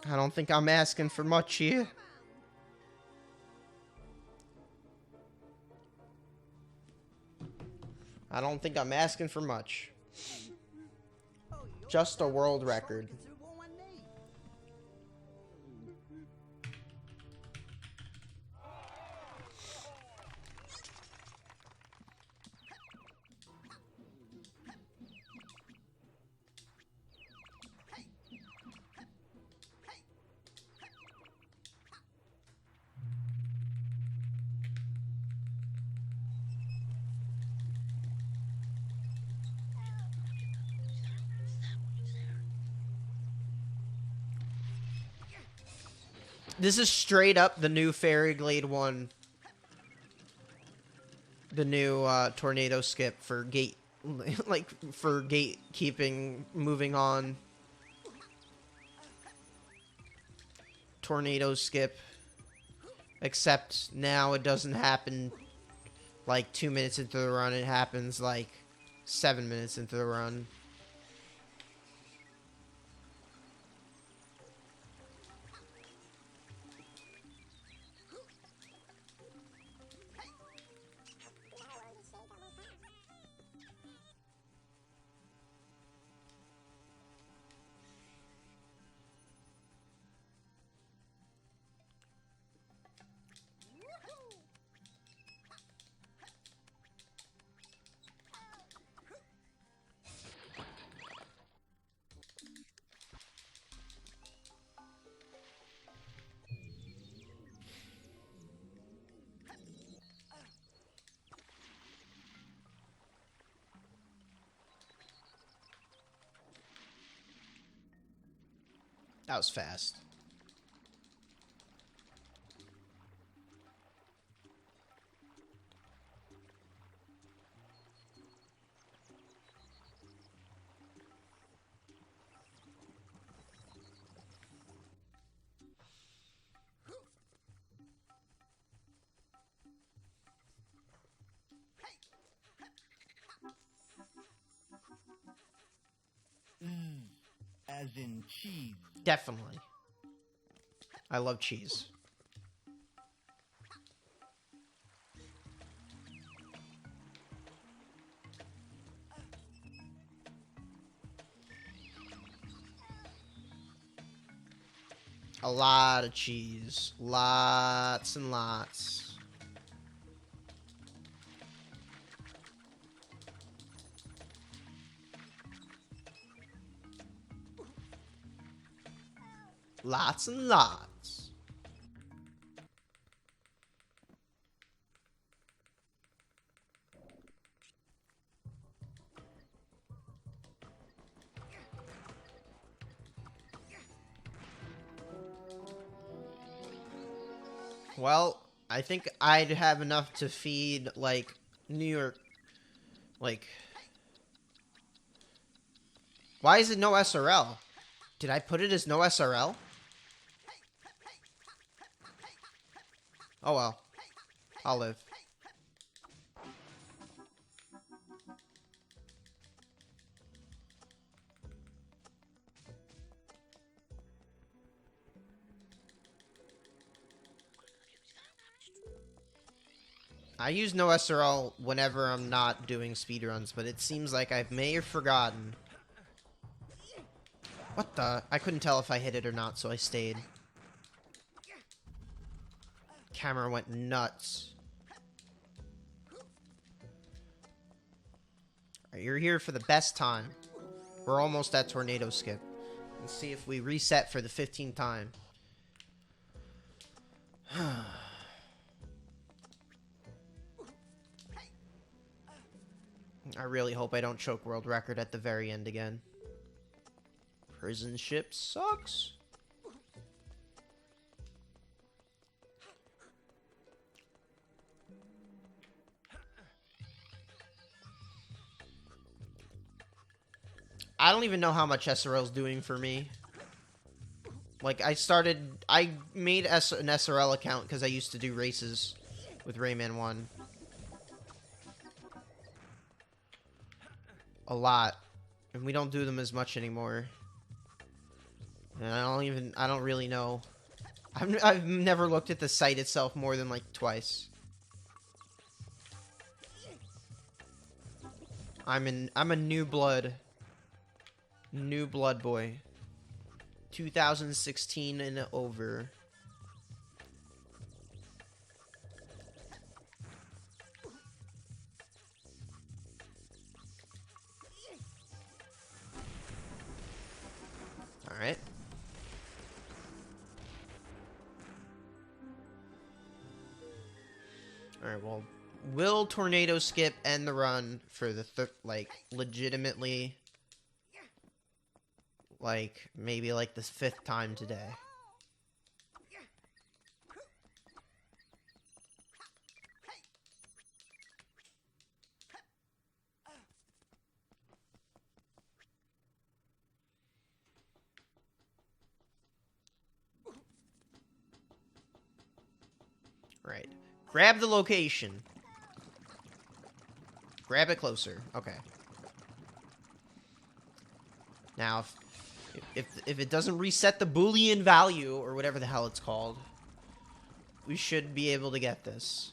I don't think I'm asking for much here. I don't think I'm asking for much. Just a world record. This is straight up the new Fairy Glade one. The new tornado skip for gate, like for gatekeeping, moving on. Tornado skip. Except now it doesn't happen like 2 minutes into the run. It happens like 7 minutes into the run. That was fast. As in cheese. Definitely. I love cheese. A lot of cheese. Lots and lots. Lots and lots. Well, I think I'd have enough to feed, like, New York, like... Why is it no SRL? Did I put it as no SRL? Oh well. I'll live. I use no SRL whenever I'm not doing speedruns, but it seems like I may have forgotten. What the? I couldn't tell if I hit it or not, so I stayed. Camera went nuts. Alright, you're here for the best time. We're almost at tornado skip. Let's see if we reset for the 15th time. I really hope I don't choke world record at the very end again. Prison ship sucks. I don't even know how much SRL's doing for me. Like, I made an SRL account because I used to do races with Rayman 1. A lot. And we don't do them as much anymore. And I don't really know. I've never looked at the site itself more than like twice. I'm a new blood boy. 2016 and over. All right. All right, well, will tornado skip end the run for the like legitimately like maybe like the 5th time today? Right. Grab the location. Grab it closer. Okay. Now, if it doesn't reset the Boolean value, or whatever the hell it's called, we should be able to get this.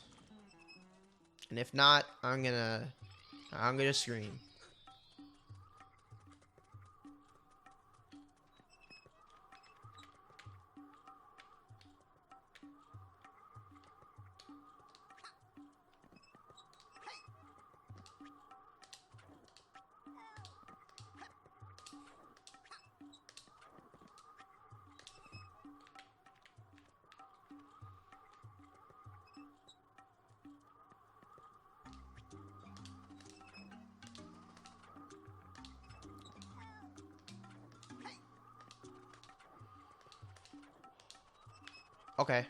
And if not, I'm gonna scream. Okay.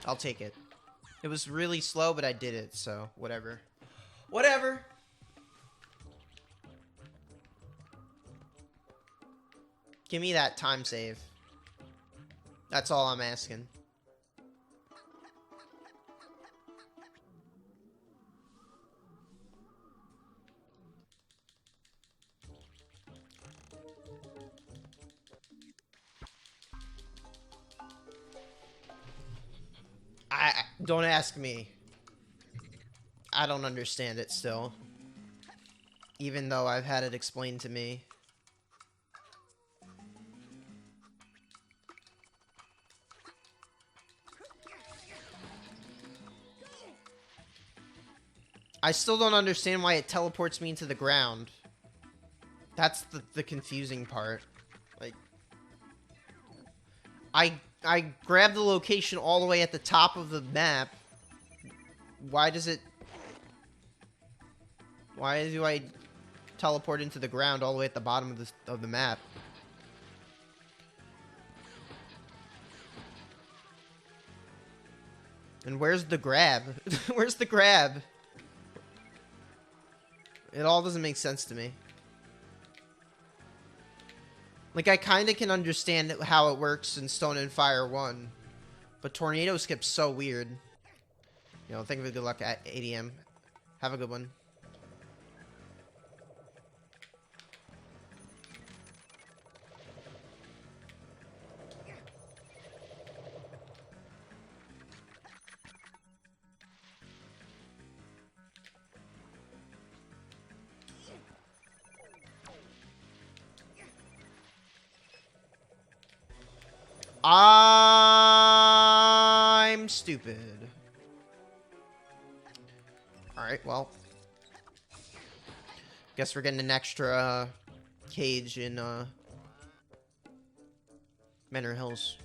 I'll take it. It was really slow, but I did it, so whatever. Whatever! Give me that time save. That's all I'm asking. Don't ask me. I don't understand it still. Even though I've had it explained to me. I still don't understand why it teleports me into the ground. That's the confusing part. Like, I grabbed the location all the way at the top of the map. Why does it... Why do I teleport into the ground all the way at the bottom of the map? And where's the grab? Where's the grab? It all doesn't make sense to me. Like, I kind of can understand how it works in Stone and Fire 1. But Tornado Skip's so weird. You know, thank you for good luck at ADM. Have a good one. I'm stupid. Alright, well. Guess we're getting an extra cage in Menhir Hills.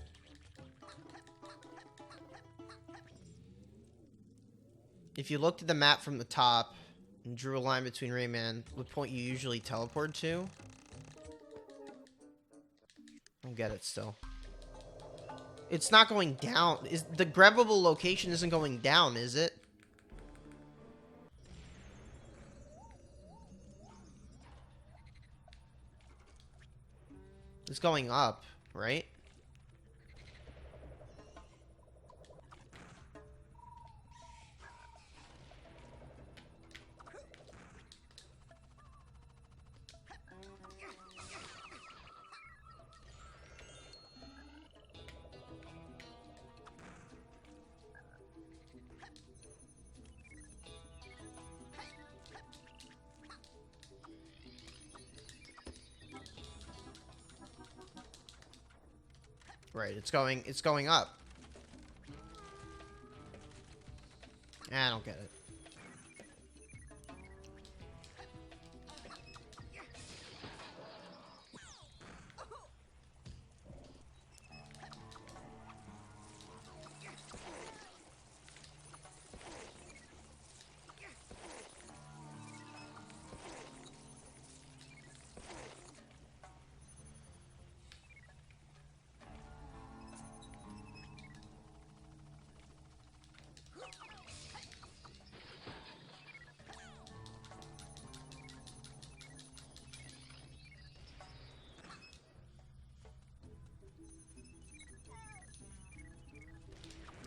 If you looked at the map from the top and drew a line between Rayman, what point you usually teleport to? I don't get it still. It's not going down. The grabbable location isn't going down, is it? It's going up, right? Right, it's going up. I don't get it.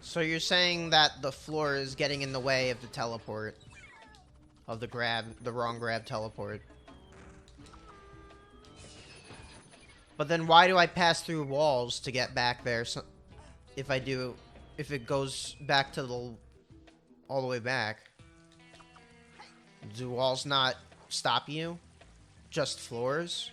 So you're saying that the floor is getting in the way of the teleport? Of the wrong grab teleport. But then why do I pass through walls to get back there if it goes back to all the way back? Do walls not stop you? Just floors?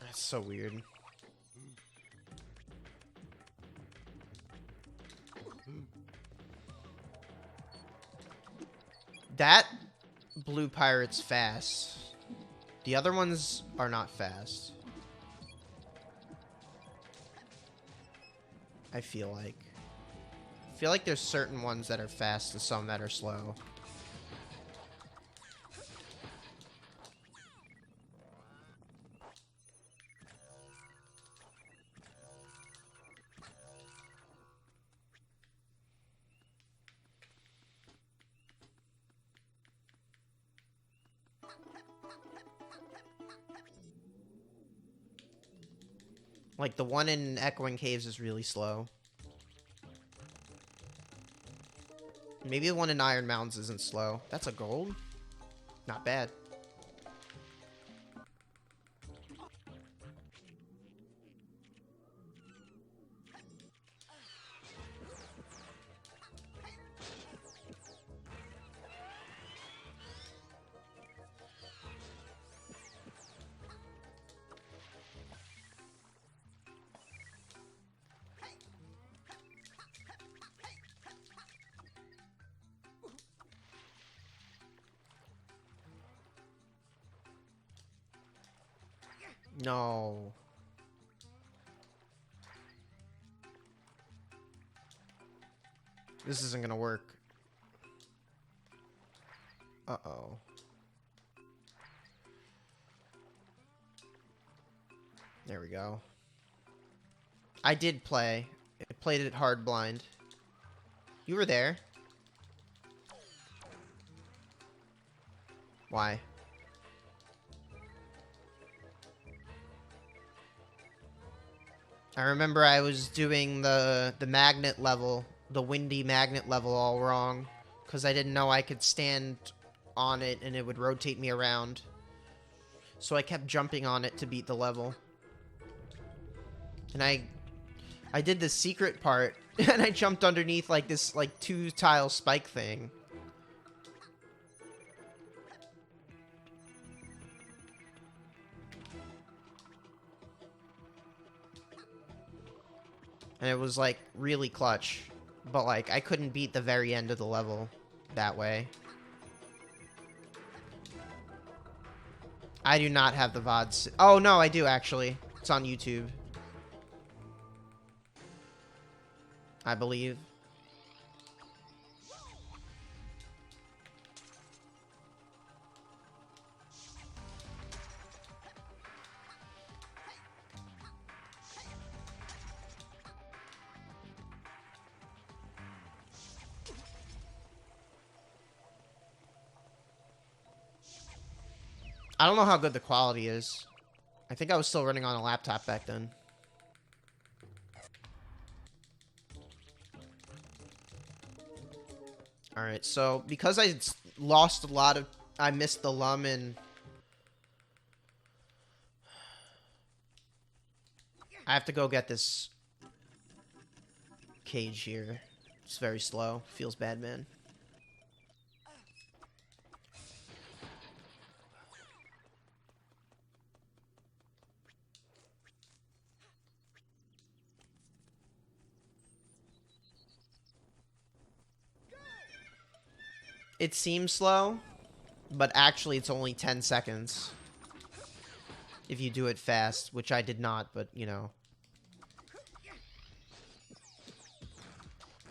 That's so weird. That blue pirate's fast. The other ones are not fast. I feel like. There's certain ones that are fast and some that are slow. Like, the one in Echoing Caves is really slow. Maybe the one in Iron Mountains isn't slow. That's a gold? Not bad. No. This isn't gonna work. Uh-oh. There we go. I did play. I played it hard blind. You were there. Why? I remember I was doing the magnet level, the windy magnet level all wrong, because I didn't know I could stand on it and it would rotate me around. So I kept jumping on it to beat the level. And I did the secret part, and I jumped underneath like this like 2-tile spike thing. And it was, like, really clutch. But, like, I couldn't beat the very end of the level that way. I do not have the VODs. Oh, no, I do, actually. It's on YouTube. I believe. I don't know how good the quality is. I think I was still running on a laptop back then. Alright, so because I lost a lot of... I missed the lum and... I have to go get this cage here. It's very slow. Feels bad, man. It seems slow, but actually it's only 10 seconds. If you do it fast, which I did not, but, you know.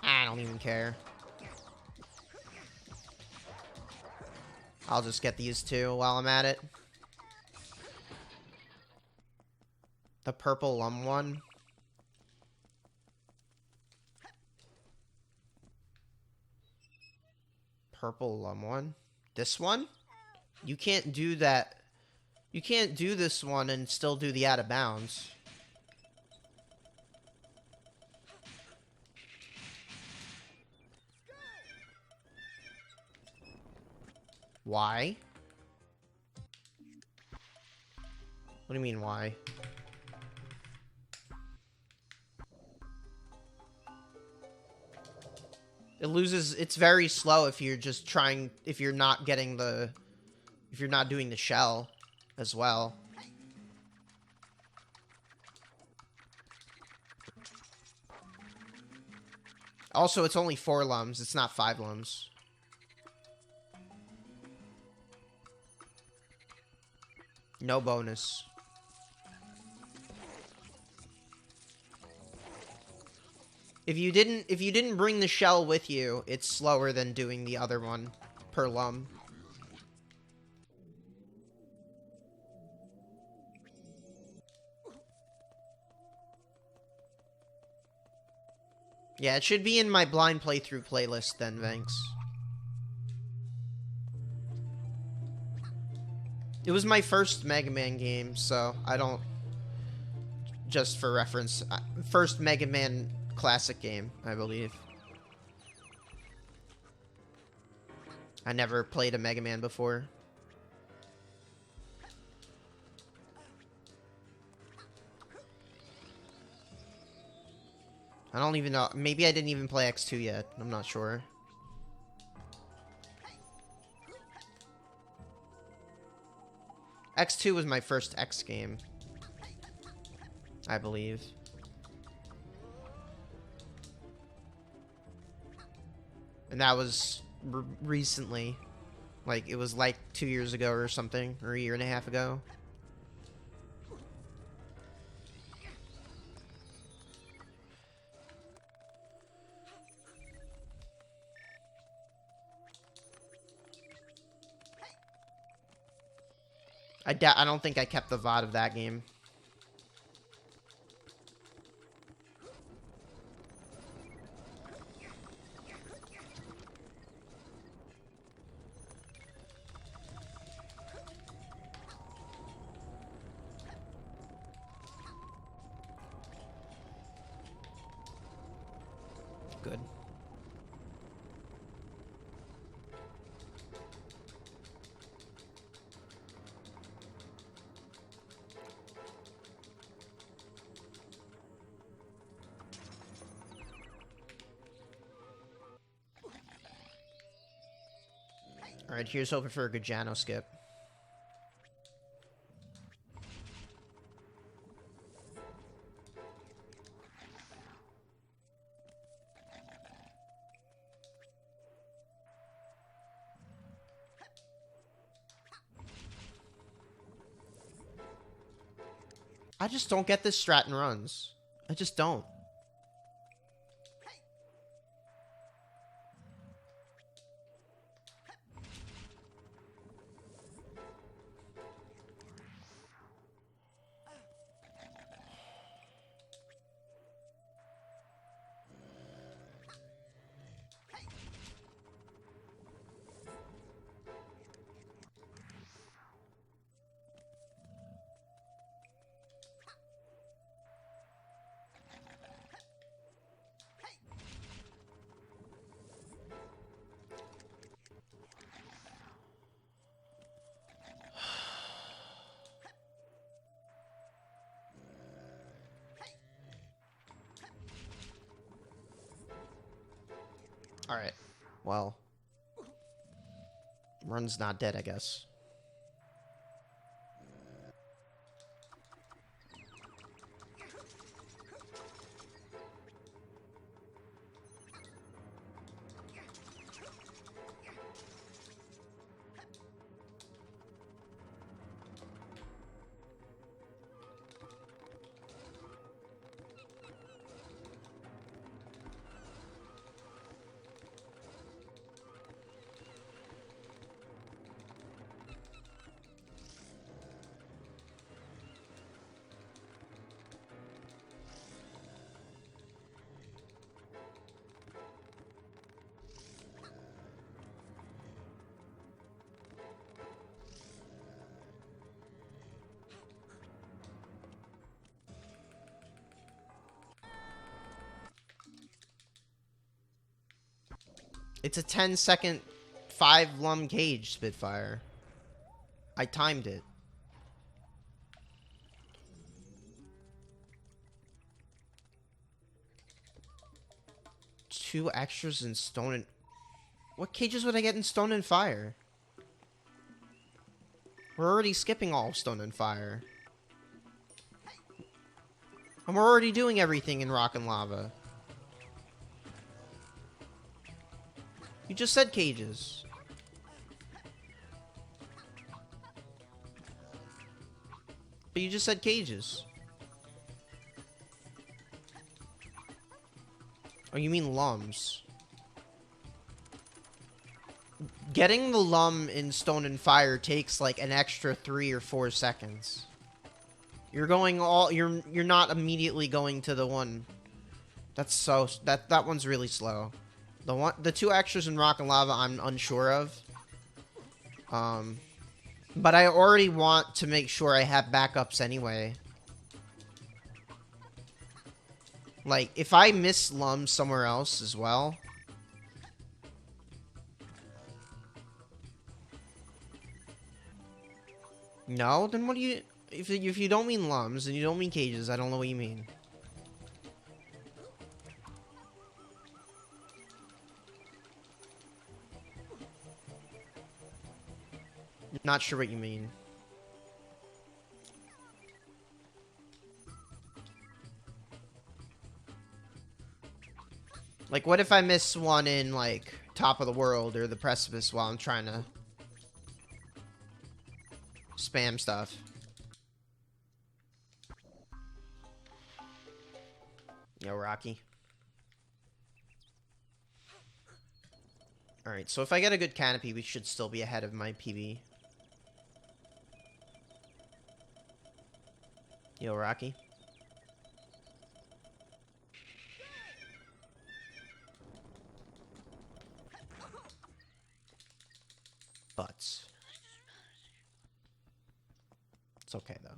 I don't even care. I'll just get these two while I'm at it. The purple lum one. Purple lum one? This one? You can't do that. You can't do this one and still do the out of bounds. Why? What do you mean, why? It loses... It's very slow if you're just trying... If you're not getting the... If you're not doing the shell as well. Also, it's only 4 lums. It's not 5 lums. No bonus. If you didn't bring the shell with you, it's slower than doing the other one per lum. Yeah, it should be in my blind playthrough playlist then, Vanks. It was my first Mega Man game, so I don't... Just for reference, first Mega Man classic game, I believe. I never played a Mega Man before. I don't even know. Maybe I didn't even play X2 yet. I'm not sure. X2 was my first X game, I believe. And that was recently. Like, it was like 2 years ago or something, or a year and a half ago. I don't think I kept the VOD of that game. Good. Alright, here's hoping for a good Jano skip. I just don't get this strat and runs. I just don't. Alright. Well. Run's not dead, I guess. It's a 10-second 5-lum cage, Spitfire. I timed it. Two extras in Stone and... What cages would I get in Stone and Fire? We're already skipping all of Stone and Fire. And we're already doing everything in Rock and Lava. You just said cages. But you just said cages. Oh, you mean lums. Getting the lum in Stone and Fire takes like an extra 3 or 4 seconds. You're going all... You're not immediately going to the one. That's so... That one's really slow. The 2 extras in Rock and Lava I'm unsure of. But I already want to make sure I have backups anyway. Like, if I miss lums somewhere else as well... No? Then what do you... If you don't mean lums and you don't mean cages, I don't know what you mean. Not sure what you mean. Like, what if I miss one in, like, Top of the World or the Precipice while I'm trying to spam stuff? Yo, Rocky. Alright, so if I get a good canopy, we should still be ahead of my PB. Yo, Rocky. Butts. It's okay, though.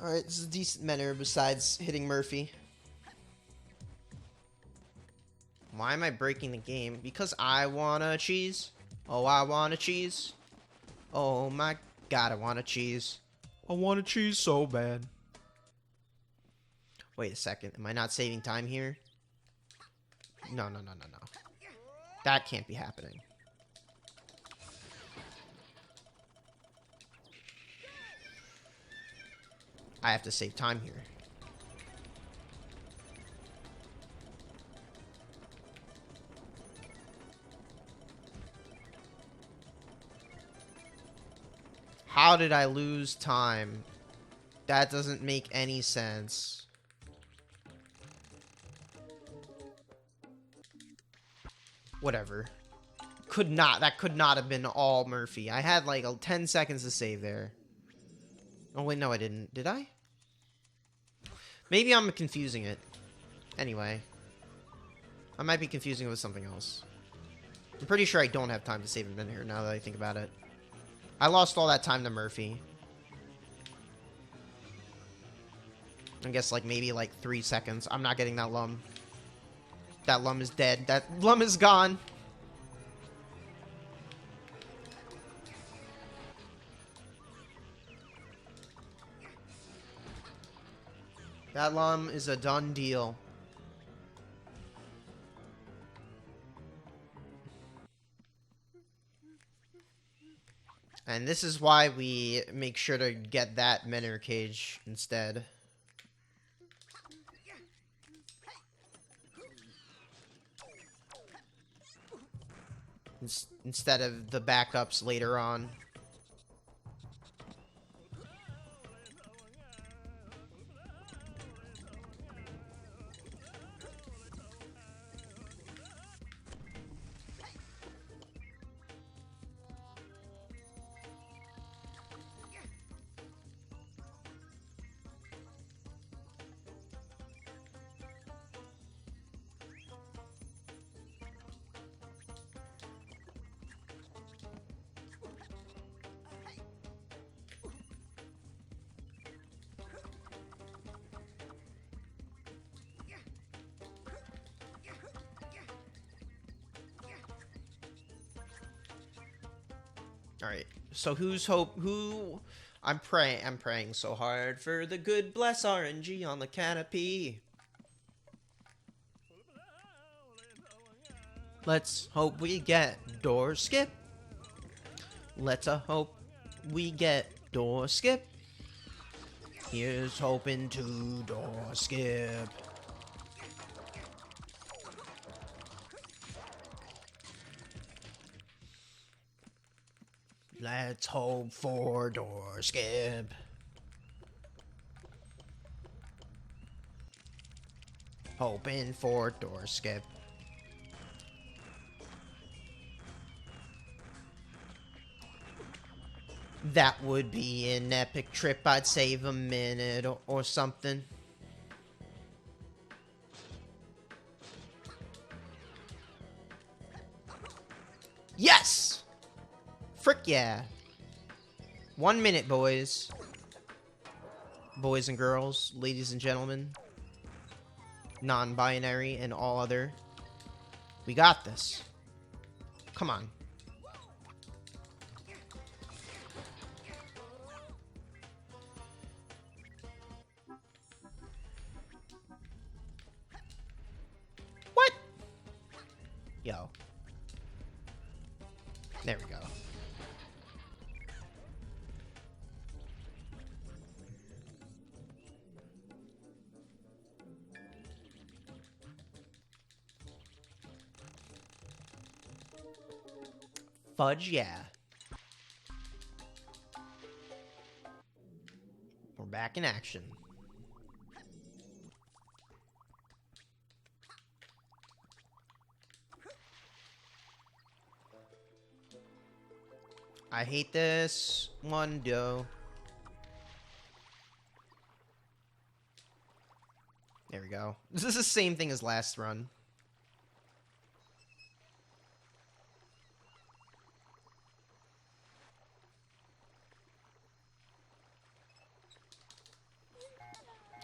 Alright, this is a decent Menhir besides hitting Murphy. Why am I breaking the game? Because I want a cheese. Oh, I want a cheese. Oh my god, I want a cheese. I want a cheese so bad. Wait a second. Am I not saving time here? No. That can't be happening. I have to save time here. How did I lose time? That doesn't make any sense. Whatever. That could not have been all Murphy. I had like 10 seconds to save there. Oh wait, no I didn't. Did I? Maybe I'm confusing it. Anyway. I might be confusing it with something else. I'm pretty sure I don't have time to save him in here now that I think about it. I lost all that time to Murphy. I guess like maybe like 3 seconds. I'm not getting that lum. That lum is dead. That lum is gone. That lum is a done deal. And this is why we make sure to get that Menhir cage instead. Instead of the backups later on. Alright, so I'm praying so hard for the good bless RNG on the canopy. Let's hope we get door skip. Let's hope we get door skip. Here's hoping to door skip. Let's hope for door skip. Hoping for door skip. That would be an epic trip. I'd save a minute or something. Yes! Frick yeah. 1 minute, boys. Boys and girls, ladies and gentlemen. Non-binary and all other. We got this. Come on. What? Yo. There we go. Fudge, yeah. We're back in action. I hate this one, though. There we go. This is the same thing as last run.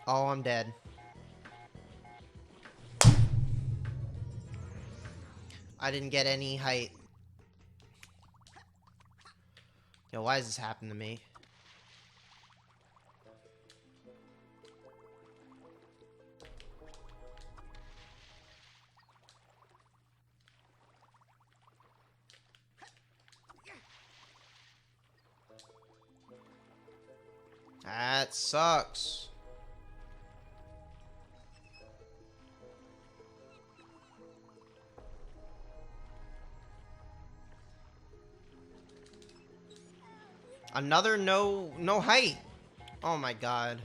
Oh, I'm dead. I didn't get any height. Yo, why does this happen to me? That sucks. Another no height. Oh my god.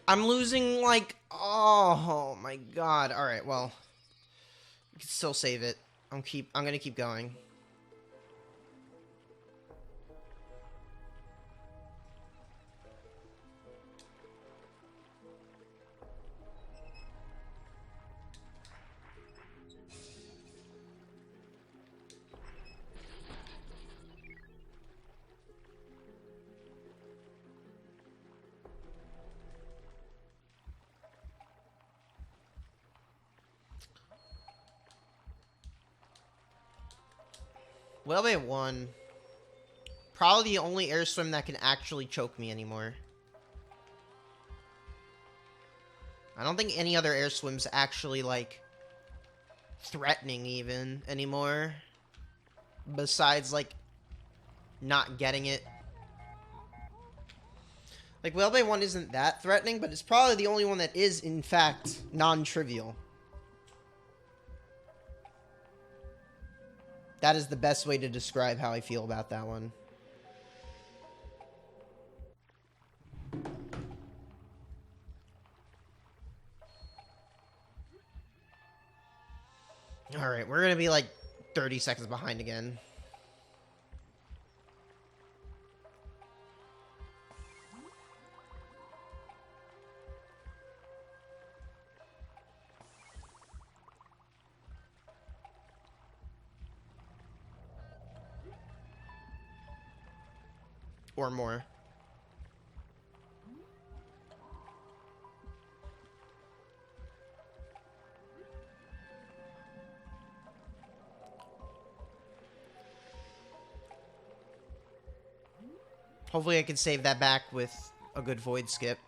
I'm losing like, oh my god. Alright, well. We can still save it. I'm gonna keep going. Whalebait 1. Probably the only airswim that can actually choke me anymore. I don't think any other airswim's actually, like, threatening even anymore. Besides, like, not getting it. Like, Whalebait 1 isn't that threatening, but it's probably the only one that is, in fact, non-trivial. That is the best way to describe how I feel about that one. Alright, we're gonna be like 30 seconds behind again. Or more. Hopefully I can save that back with a good void skip.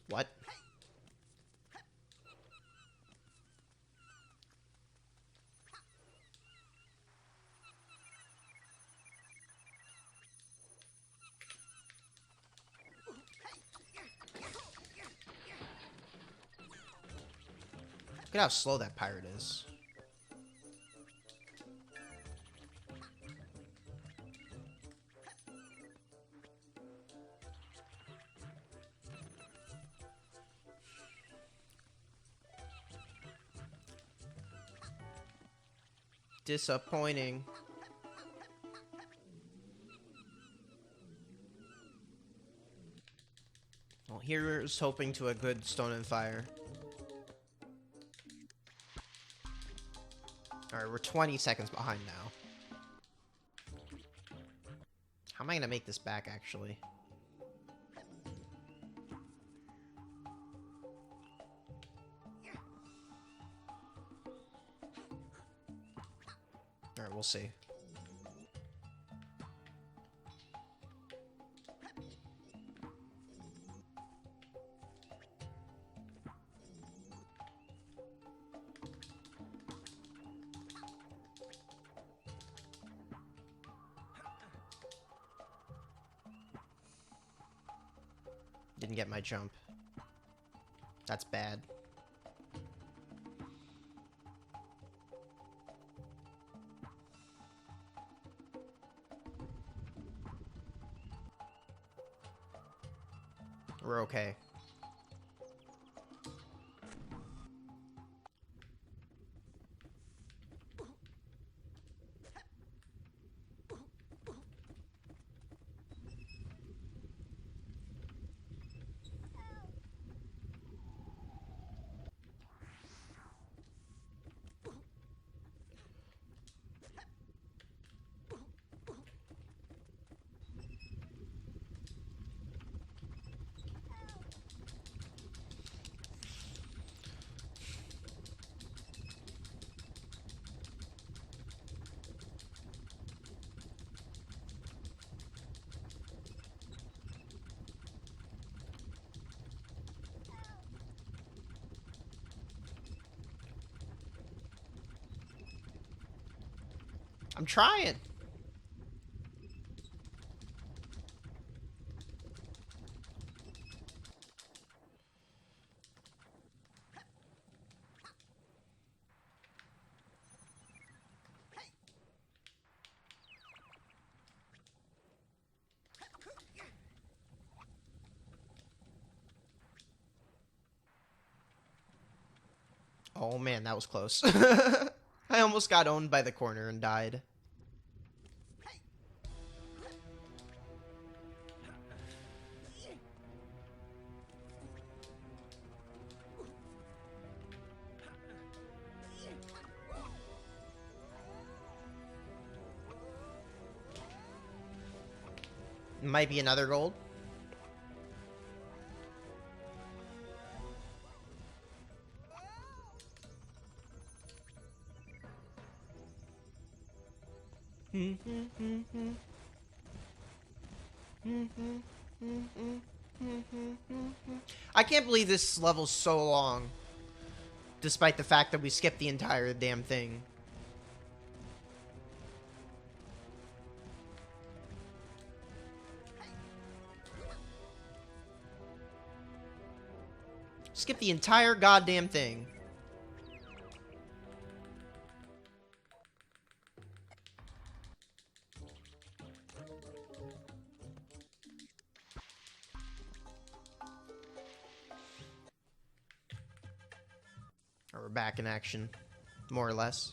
What? Look at how slow that pirate is. Disappointing. Well, here's hoping to a good stone and fire. Alright, we're 20 seconds behind now. How am I gonna make this back, actually? Alright, we'll see. Didn't get my jump. That's bad. We're okay. I'm trying. Oh man, that was close. I almost got owned by the corner and died. Might be another gold. I can't believe this level's so long, despite the fact that we skipped the entire damn thing. Skip the entire goddamn thing. We're back in action, more or less.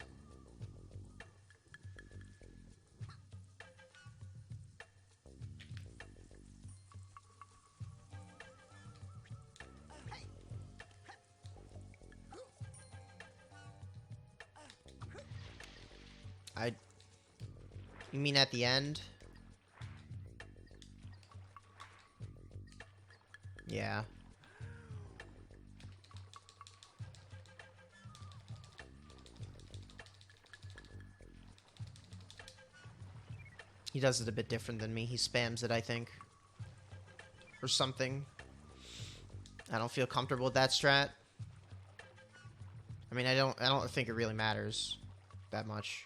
You mean at the end? Yeah. He does it a bit different than me. He spams it, I think. Or something. I don't feel comfortable with that strat. I mean, I don't think it really matters that much.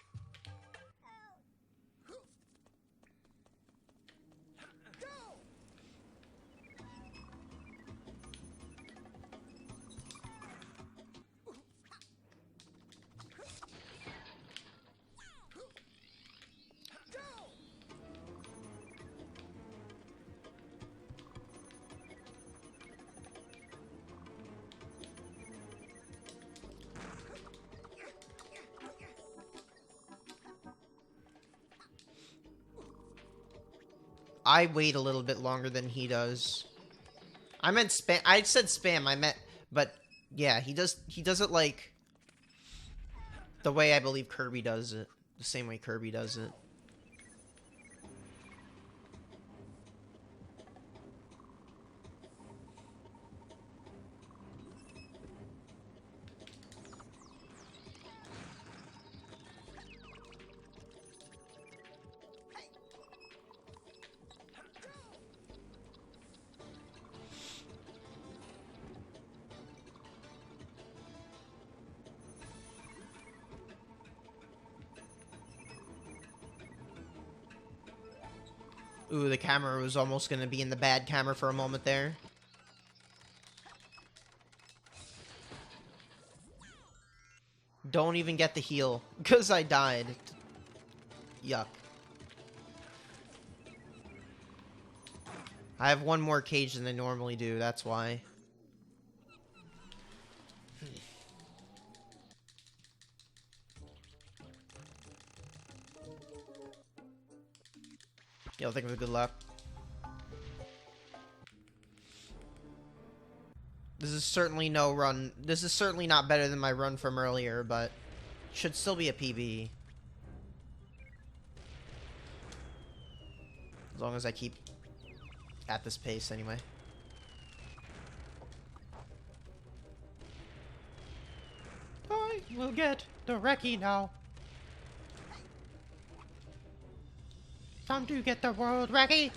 I wait a little bit longer than he does. I meant spam. I said spam. I meant, but yeah, he does it like the way I believe Kirby does it. The same way Kirby does it. Ooh, the camera was almost going to be in the bad camera for a moment there. Don't even get the heal, because I died. Yuck. I have one more cage than I normally do, that's why. Yo, think of it, good luck. This is certainly no run. This is certainly not better than my run from earlier, but should still be a PB. As long as I keep at this pace anyway. I will get the recce now. Time to get the world recce.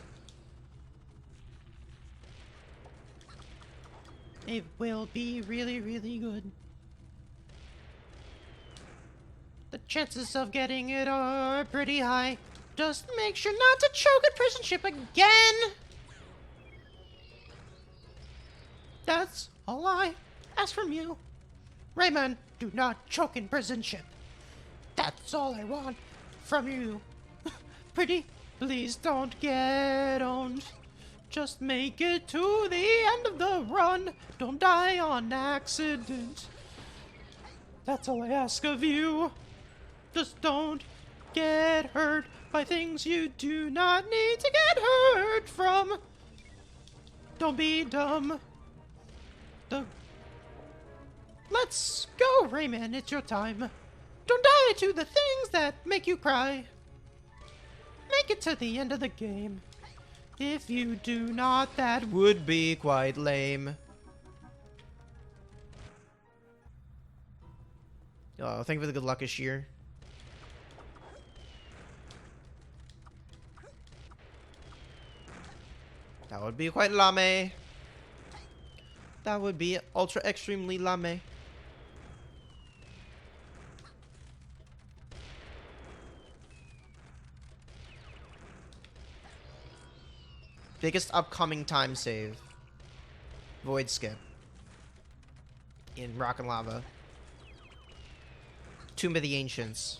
It will be really, really good. The chances of getting it are pretty high. Just make sure not to choke at prison ship again. That's all I ask from you. Rayman, do not choke in prison ship. That's all I want from you. Pretty, please don't get owned. Just make it to the end of the run. Don't die on accident. That's all I ask of you. Just don't get hurt by things you do not need to get hurt from. Don't be dumb. Let's go, Rayman, it's your time. Don't die to the things that make you cry. Make it to the end of the game. If you do not, that would be quite lame. Oh, thank you for the good luck this year. That would be quite lame. That would be ultra extremely lame. Biggest upcoming time save. Void Skip. In Rock and Lava. Tomb of the Ancients.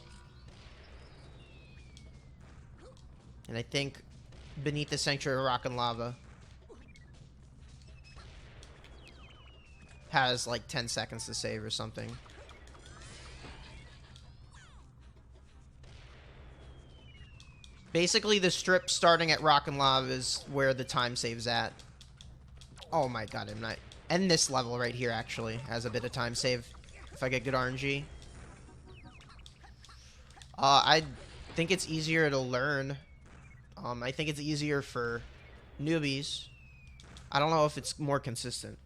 And I think Beneath the Sanctuary of Rock and Lava has like 10 seconds to save or something. Basically, the strip starting at Rock and Lava is where the time save's at. Oh my god, I'm not... And this level right here, actually, has a bit of time save. If I get good RNG. I think it's easier to learn. I think it's easier for newbies. I don't know if it's more consistent.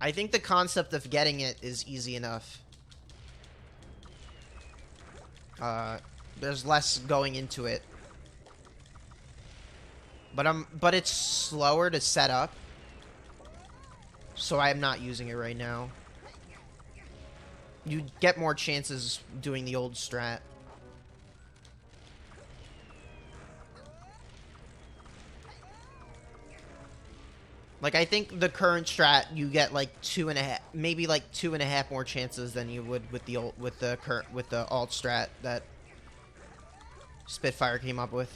I think the concept of getting it is easy enough. There's less going into it. But it's slower to set up. So I'm not using it right now. You get more chances doing the old strat. Like, I think the current strat, you get like 2.5, maybe like 2.5 more chances than you would with the old, with the alt strat that Spitfire came up with.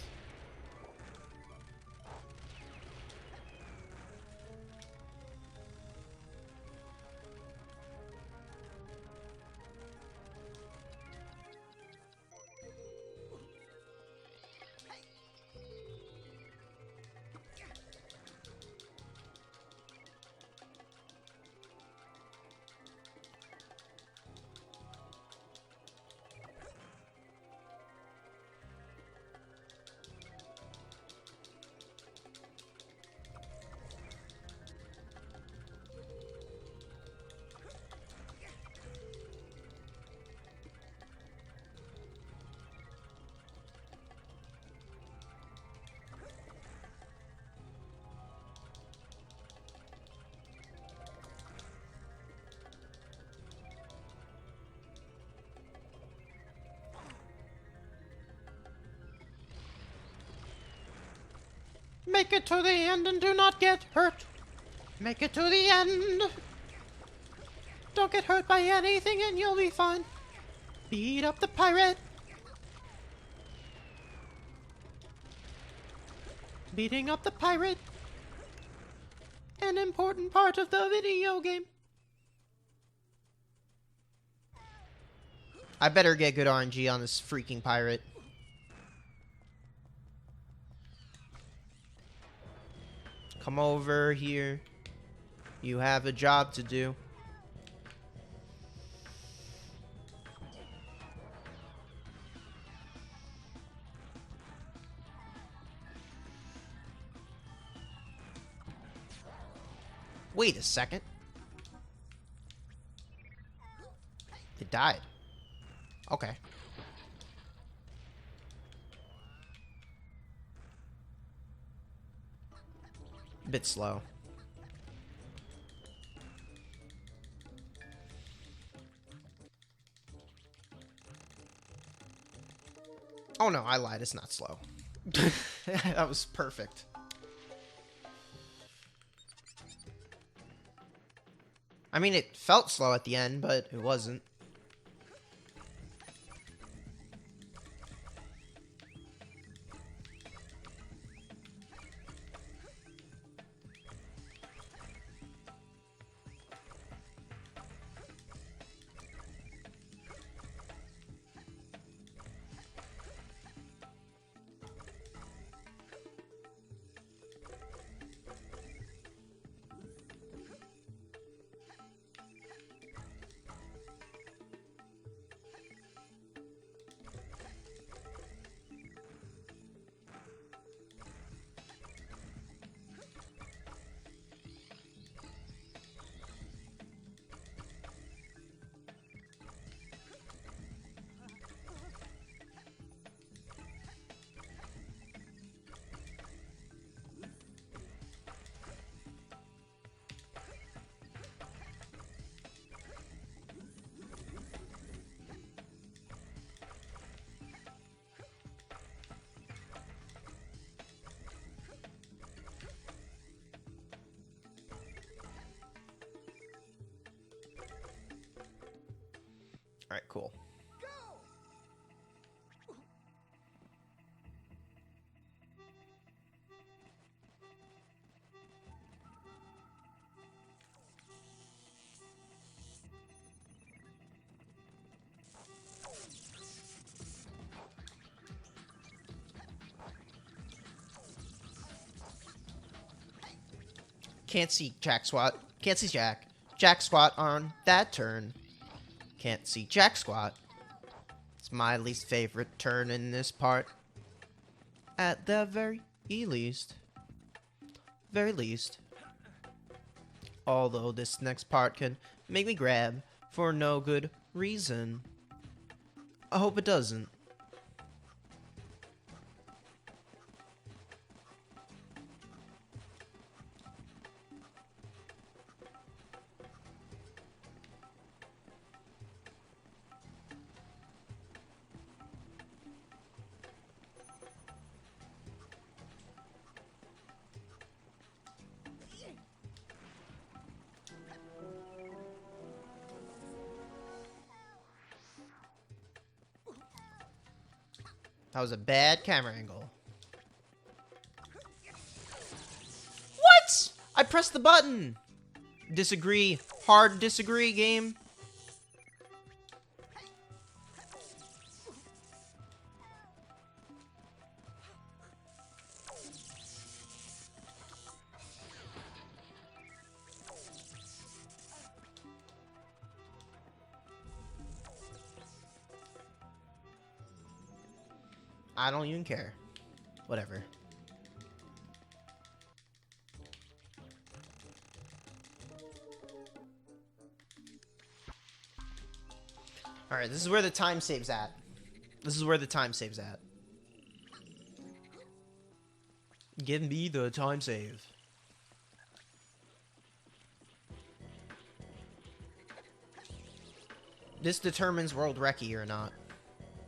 Make it to the end and do not get hurt. Make it to the end. Don't get hurt by anything and you'll be fine. Beat up the pirate. Beating up the pirate. An important part of the video game. I better get good RNG on this freaking pirate. Come over here. You have a job to do. Wait a second. It died. Okay. Bit slow. Oh no, I lied. It's not slow. That was perfect. I mean, it felt slow at the end, but it wasn't. Alright, cool. Can't see Jack Squat. Can't see Jack. Jack Squat on that turn. Can't see Jack Squat. It's my least favorite turn in this part. At the very least. Very least. Although this next part can make me grab for no good reason. I hope it doesn't. That was a bad camera angle. What? I pressed the button. Disagree. Hard disagree, game. I don't even care. Whatever. Alright, this is where the time save's at. This is where the time save's at. Give me the time save. This determines World Recce or not.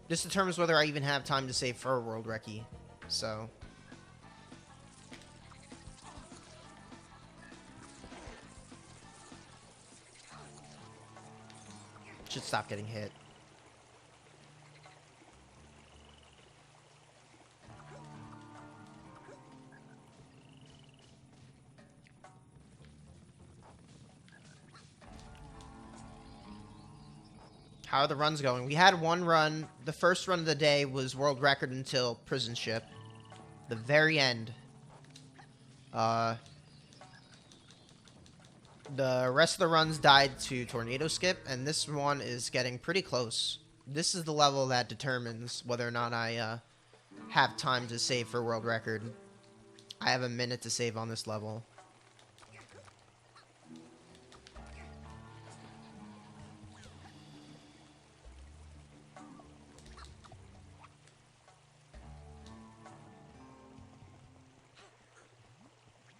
This determines whether I even have time to save for a World Recce. So. Should stop getting hit. How are the runs going? We had one run. The first run of the day was world record until prison ship. The very end. The rest of the runs died to tornado skip, and this one is getting pretty close. This is the level that determines whether or not I have time to save for world record. I have a minute to save on this level.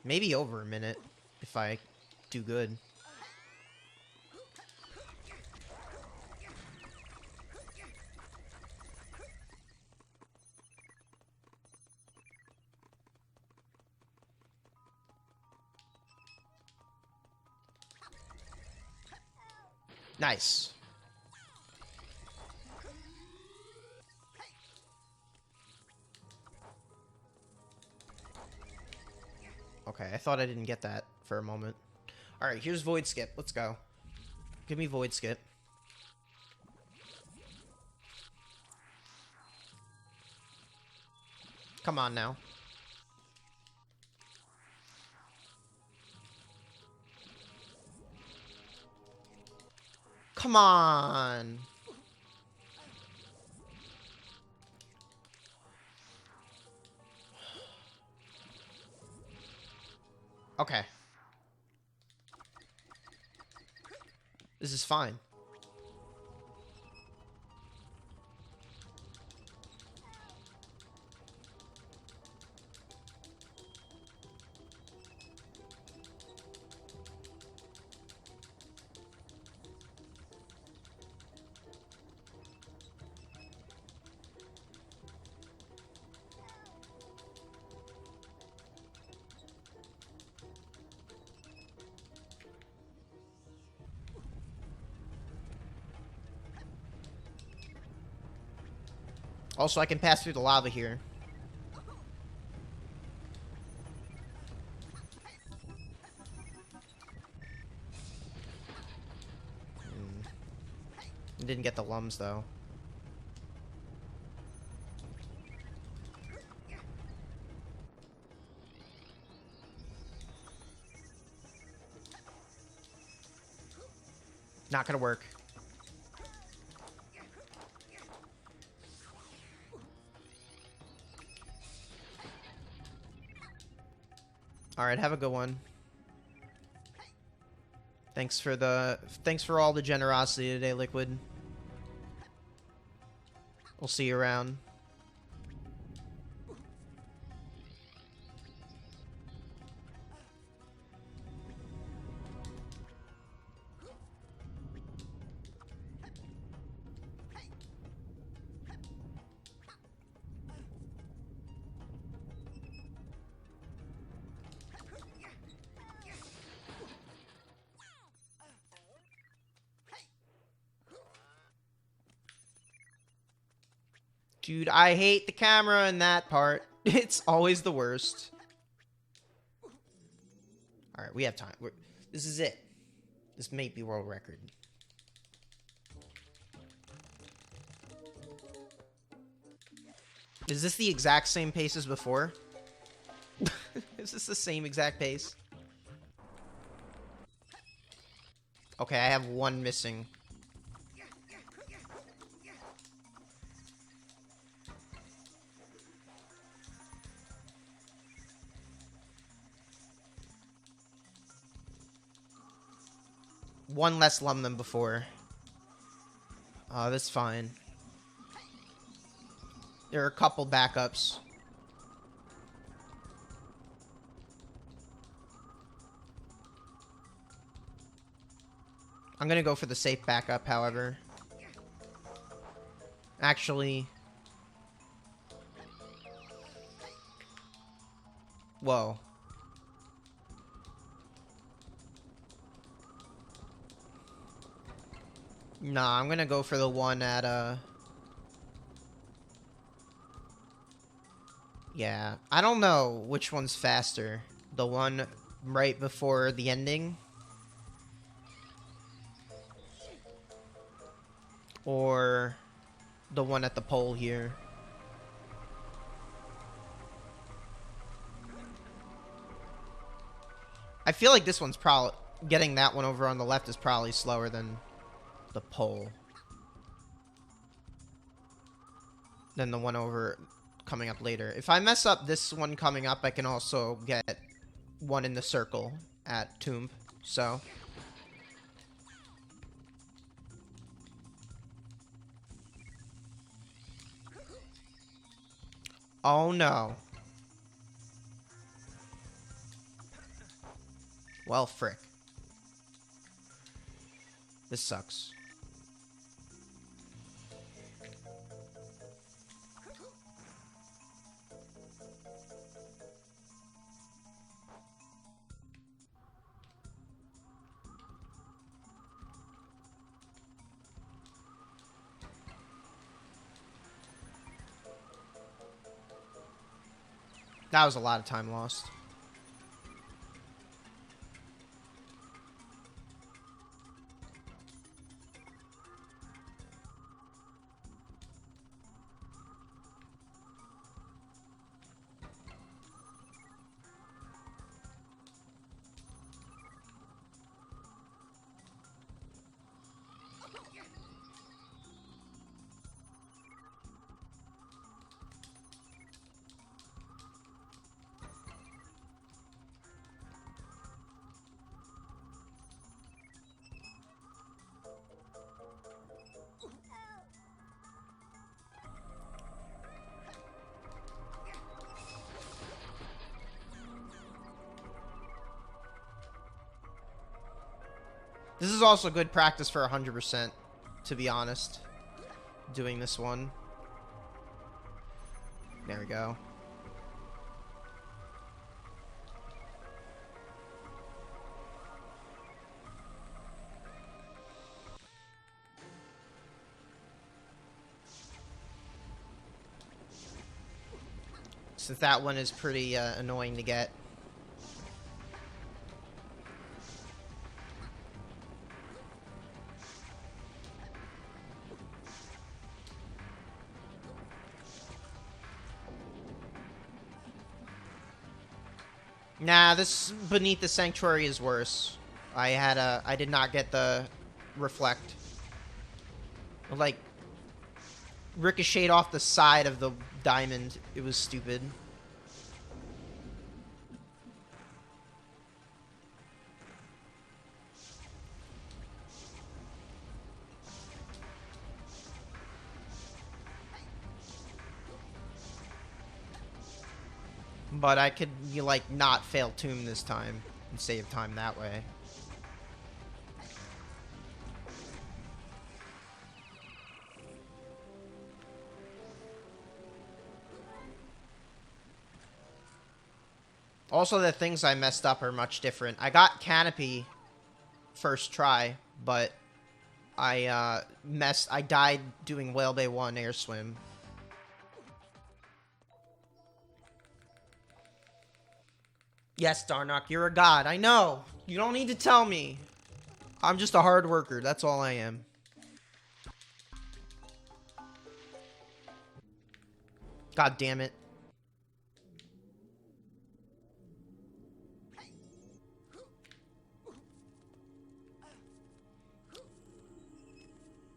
Maybe over a minute, if I do good. Nice. Okay, I thought I didn't get that for a moment. Alright, here's Void Skip. Let's go. Give me Void Skip. Come on now. Come on. Okay. This is fine. Also, I can pass through the lava here. Didn't get the lums, though. Not gonna work. Alright, have a good one. Thanks for all the generosity today, Liquid. We'll see you around. Dude, I hate the camera in that part. It's always the worst. Alright, we have time. This is it. This may be world record. Is this the exact same pace as before? Is this the same exact pace? Okay, I have one missing. One less lum than before. Oh, that's fine. There are a couple backups. I'm gonna go for the safe backup, however. Actually... Whoa. Nah, I'm gonna go for the one at, Yeah, I don't know which one's faster. The one right before the ending? Or the one at the pole here? I feel like this one's probably... Getting that one over on the left is probably slower than the pole. Than the one over coming up later. If I mess up this one coming up, I can also get one in the circle at Tomb. So... Oh no. Well, frick. This sucks. That was a lot of time lost. This is also good practice for 100%, to be honest. Doing this one. There we go. Since that one is pretty annoying to get. Nah, this Beneath the Sanctuary is worse. I did not get the reflect. Like, ricocheted off the side of the diamond. It was stupid. But I could, like, not fail Tomb this time and save time that way. Also, the things I messed up are much different. I got Canopy first try, but I died doing Whale Bay 1 airswim. Yes, Darnock, you're a god. I know. You don't need to tell me. I'm just a hard worker. That's all I am. God damn it.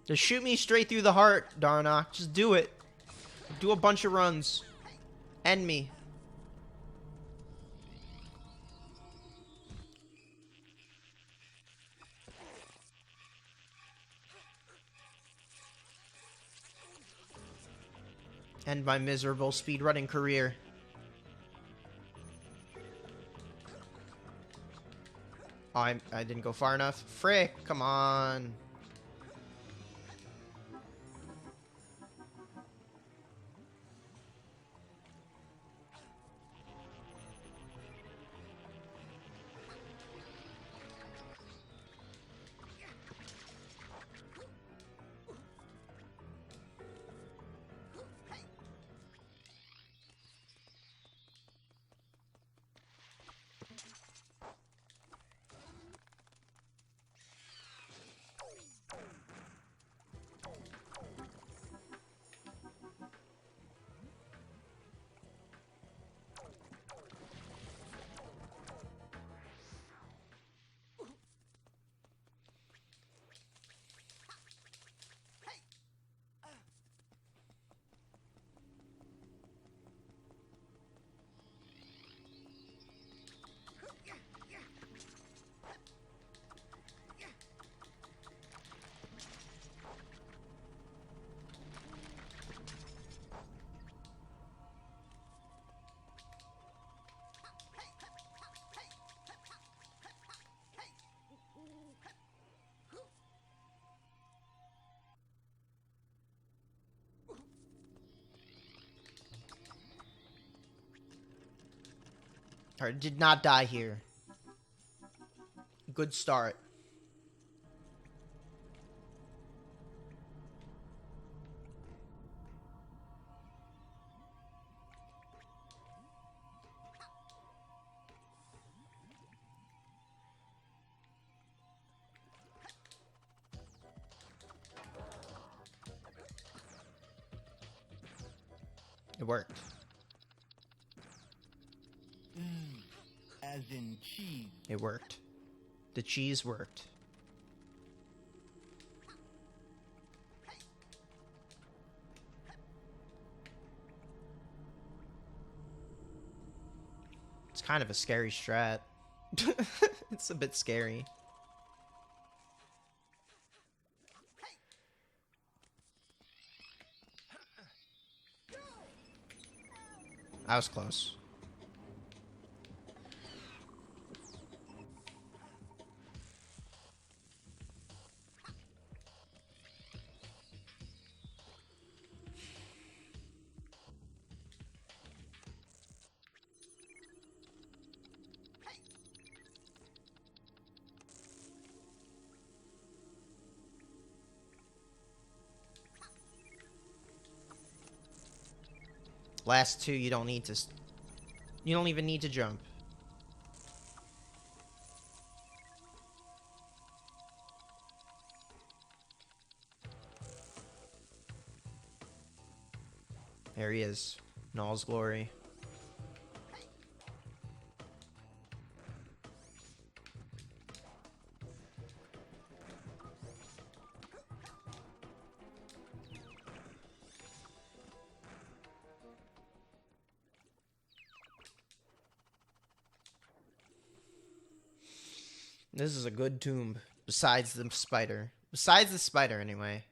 Just shoot me straight through the heart, Darnock. Just do it. Do a bunch of runs. End me. End my miserable speedrunning career. Oh, I didn't go far enough. Frick, come on. Alright, did not die here. Good start. It worked. As in cheese. It worked. The cheese worked. It's kind of a scary strat. It's a bit scary. I was close. Last two, you don't need to You don't even need to jump. There he is. In all his glory. This is a good tomb. Besides the spider. Besides the spider, anyway.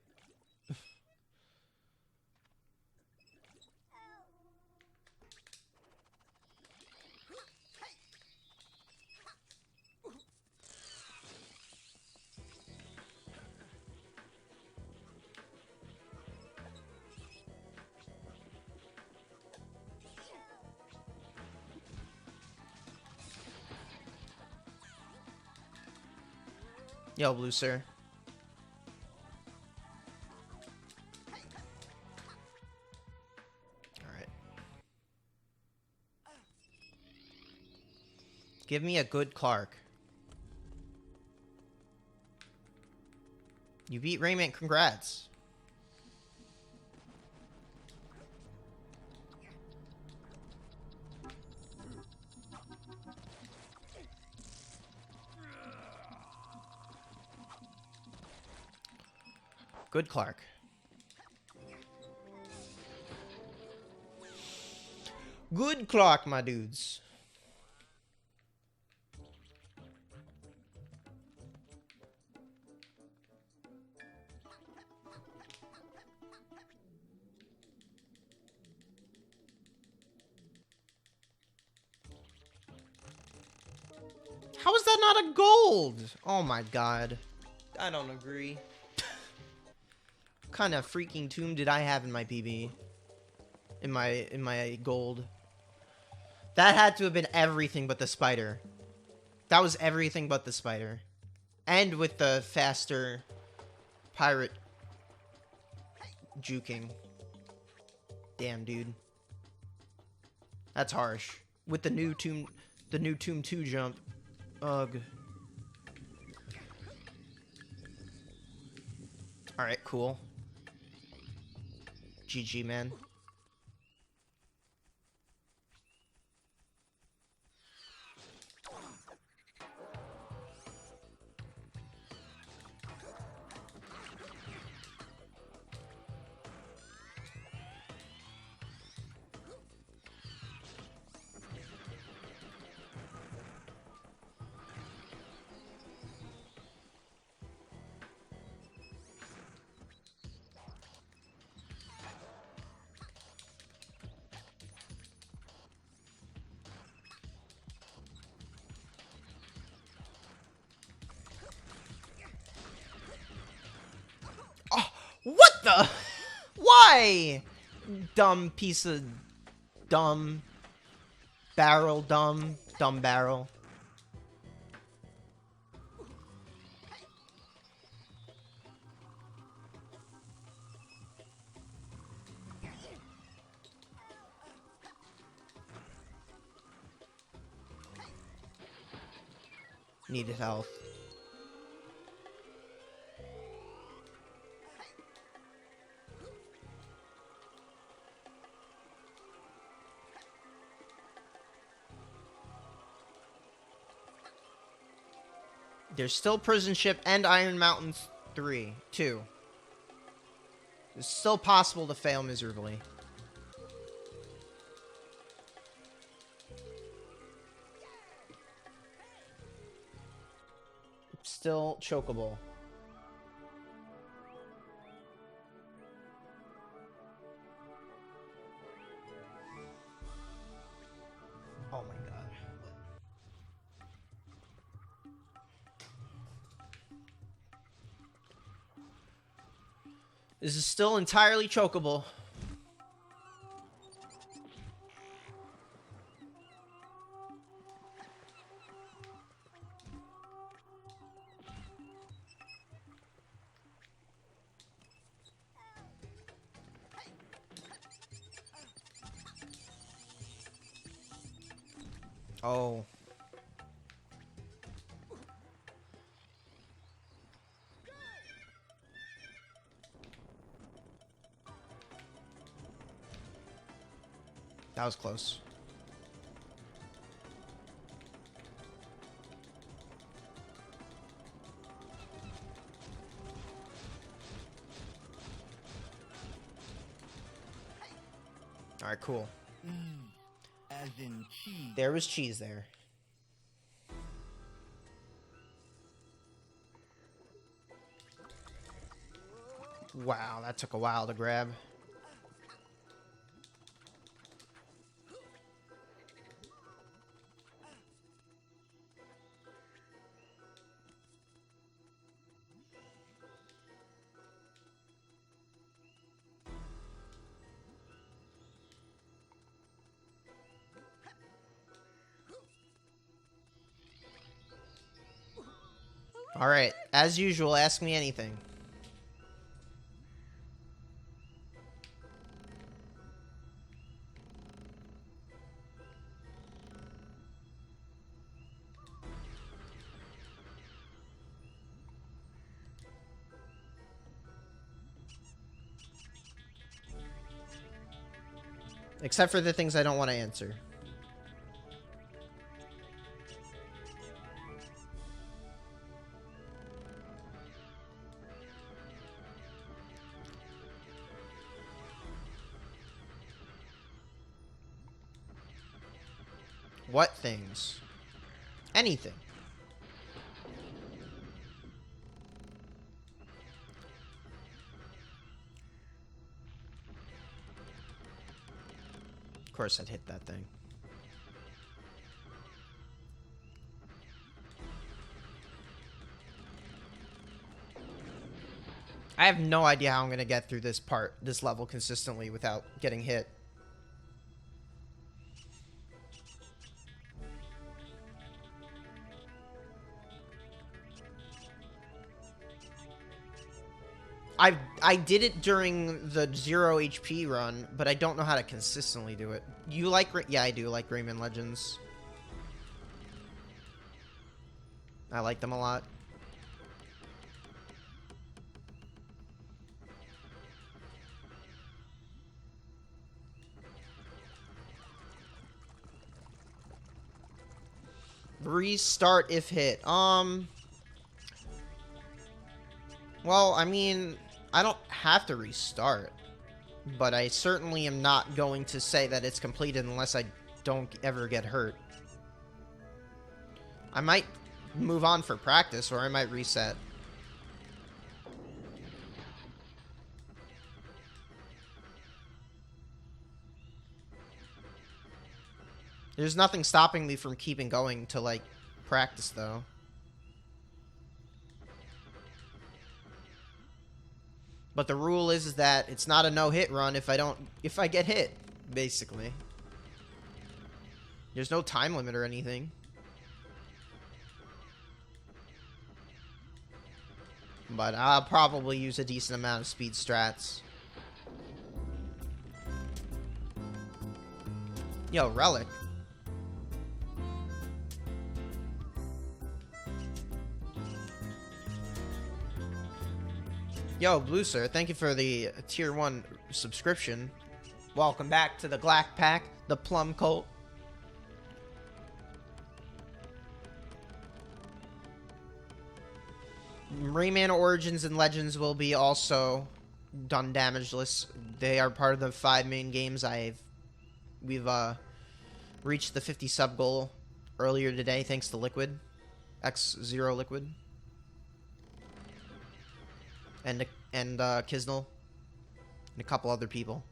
Yo, blue sir. Alright. Give me a good Clark. You beat Rayman, congrats. Good Clark. Good Clark, my dudes. How is that not a gold? Oh my god. I don't agree. What kind of freaking tomb did I have in my PB? In my gold? That had to have been everything but the spider. That was everything but the spider. And with the faster pirate juking. Damn, dude. That's harsh. With the new Tomb 2 jump. Ugh. Alright, cool. GG, man. What the? Why? Dumb piece of dumb barrel, dumb barrel. Needed health. There's still Prison Ship and Iron Mountain 2. It's still possible to fail miserably. Still chokeable. Oh my god. This is still entirely chokeable. Oh. That was close. Alright, cool. As in cheese. There was cheese there. Wow, that took a while to grab. Alright, as usual, ask me anything. Except for the things I don't want to answer. What things? Anything. Of course I'd hit that thing. I have no idea how I'm going to get through this level consistently without getting hit. I did it during the 0 HP run, but I don't know how to consistently do it. You like... Yeah, I do like Rayman Legends. I like them a lot. Restart if hit. Well, I mean, I don't have to restart, but I certainly am not going to say that it's completed unless I don't ever get hurt. I might move on for practice, or I might reset. There's nothing stopping me from keeping going to, like, practice, though. But the rule is that it's not a no-hit run if I get hit, basically. There's no time limit or anything. But I'll probably use a decent amount of speed strats. Yo, Relic. Yo, Blue Sir, thank you for the tier 1 subscription. Welcome back to the Glack Pack, the Plum Cult. Rayman Origins and Legends will be also done damageless. They are part of the 5 main games. We've reached the 50 sub goal earlier today thanks to Liquid. X0 Liquid. And Kisnell. And a couple other people.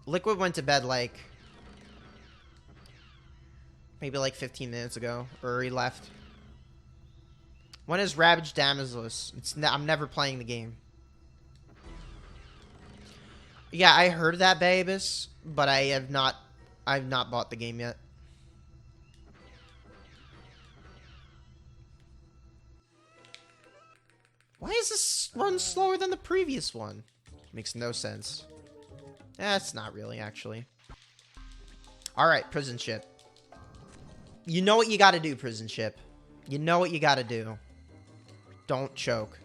Liquid went to bed like... maybe like 15 minutes ago. Or he left. When is Ravage damageless? I'm never playing the game. Yeah, I heard that, Babus, but I've not bought the game yet. Why is this run slower than the previous one? Makes no sense. It's not really, actually. Alright, prison ship. You know what you gotta do, prison ship. You know what you gotta do. Don't choke.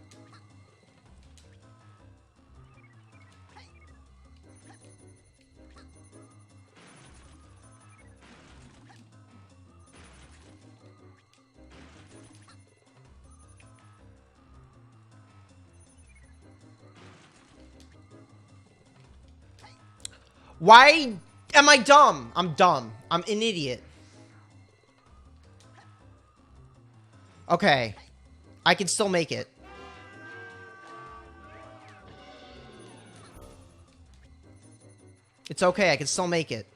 Why am I dumb? I'm dumb. I'm an idiot. Okay. I can still make it. It's okay. I can still make it.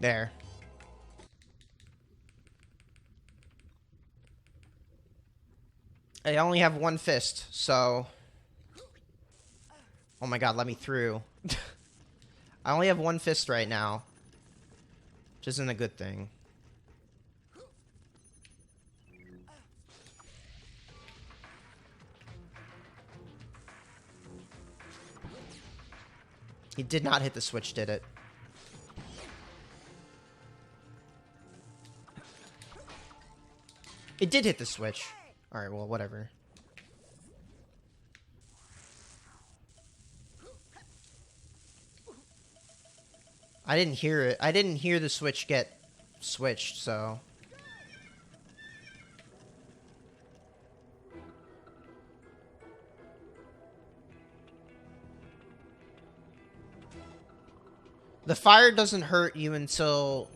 There. I only have one fist, so... Oh my god, let me through. I only have one fist right now. Which isn't a good thing. He did not hit the switch, did it? It did hit the switch. Alright, well, whatever. I didn't hear it. I didn't hear the switch get switched, so... The fire doesn't hurt you until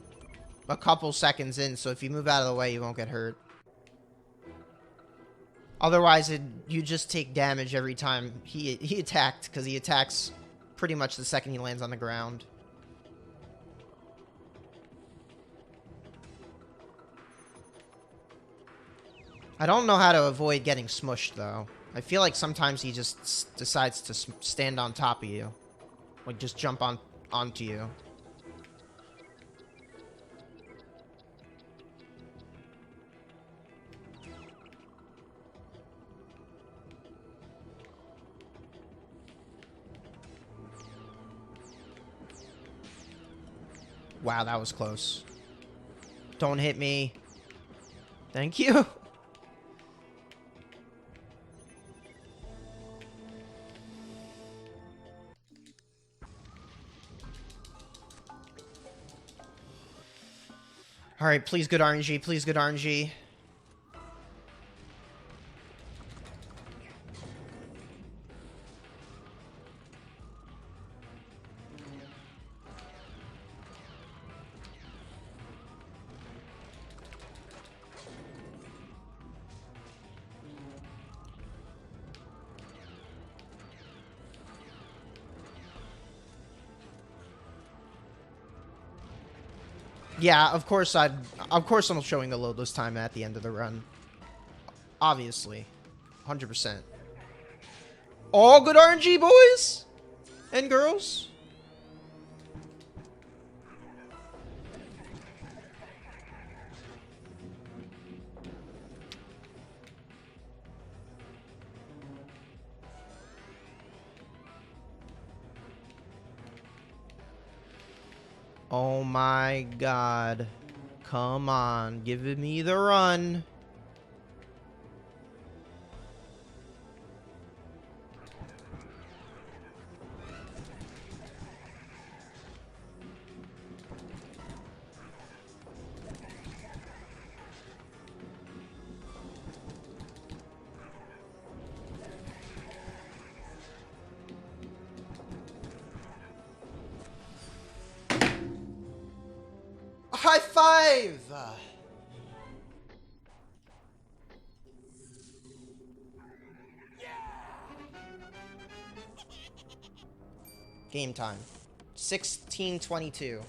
a couple seconds in, so if you move out of the way, you won't get hurt. Otherwise, you just take damage every time he attacked, because he attacks pretty much the second he lands on the ground. I don't know how to avoid getting smushed, though. I feel like sometimes he just decides to stand on top of you. Like, just jump onto you. Wow, that was close. Don't hit me. Thank you. Alright, please good RNG, please good RNG. Yeah, of course I'm showing the loadless time at the end of the run. Obviously. 100%. All good RNG, boys and girls. Oh my god. Come on, give me the run. High five! Game time. 16:22.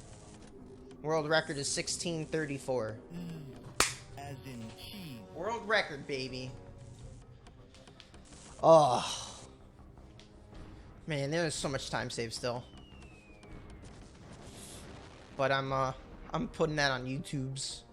World record is 16:34. As in cheese. World record, baby. Oh. Man, there's so much time saved still. But I'm putting that on YouTube's.